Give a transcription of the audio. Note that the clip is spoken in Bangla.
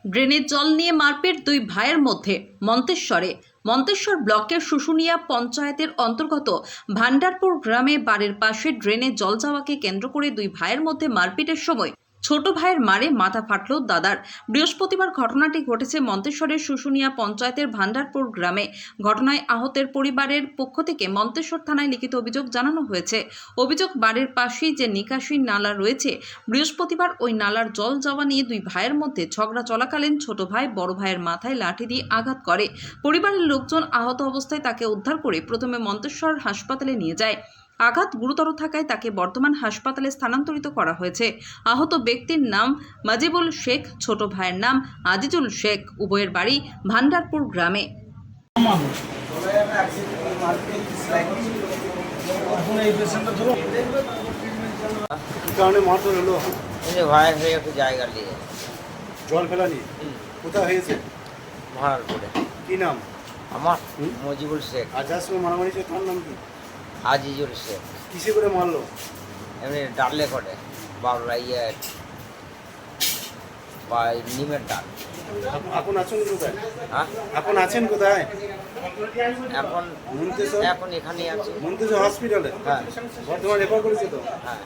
ড্রেনের জল নিয়ে মারপিট দুই ভাইয়ের মধ্যে মন্তেশ্বর ব্লকের শুশুনিয়া পঞ্চায়েতের অন্তর্গত ভান্ডারপুর গ্রামে বাড়ির পাশে ড্রেনে জল যাওয়াকে কেন্দ্র করে দুই ভাইয়ের মধ্যে মারপিটের সময় ছোট ভাইয়ের মারে মাথা ফাটল দাদার। বৃহস্পতিবার ঘটনাটি ঘটেছে মন্তেশ্বরের শুশুনিয়া পঞ্চায়েতের ভান্ডারপুর গ্রামে। ঘটনায় আহতের পরিবারের পক্ষ থেকে মন্তেশ্বর থানায় লিখিত অভিযোগ জানানো হয়েছে। অভিযোগ, বাড়ির পাশেই যে নিকাশি নালা রয়েছে, বৃহস্পতিবার ওই নালার জল যাওয়া নিয়ে দুই ভাইয়ের মধ্যে ঝগড়া চলাকালীন ছোট ভাই বড় ভাইয়ের মাথায় লাঠি দিয়ে আঘাত করে। পরিবারের লোকজন আহত অবস্থায় তাকে উদ্ধার করে প্রথমে মন্তেশ্বর হাসপাতালে নিয়ে যায়। আঘাত গুরুতর থাকায় তাকে বর্ধমান হাসপাতালে স্থানান্তরিত করা হয়েছে। আহত ব্যক্তির নাম মাজিবুল শেখ, ছোট ভাইয়ের নাম আজিজুল শেখ। উভয়ের বাড়ি ভান্ডারপুর গ্রামে। ভাই হয়ে একটু জায়গা নিয়ে জল ফেলা নিয়ে কোথায় হয়েছে? ভান্ডারপুরে। কি নাম? আমার মজিবুল শেখ। আর যার সঙ্গে মারামারি হয়েছে তার নাম কি? আজিজুল শেখ। কিসে করে মারলো? এমনি ডালে করে বাবলা বা নিমের ডাল। এখন আছেন কোথায়? হ্যাঁ, এখন আছেন কোথায়? এখন মন্তেশ্বর এখন এখানেই আছে। মন্তেশ্বর হসপিটালে। হ্যাঁ বর্তমানে রেফার করেছে তো। হ্যাঁ।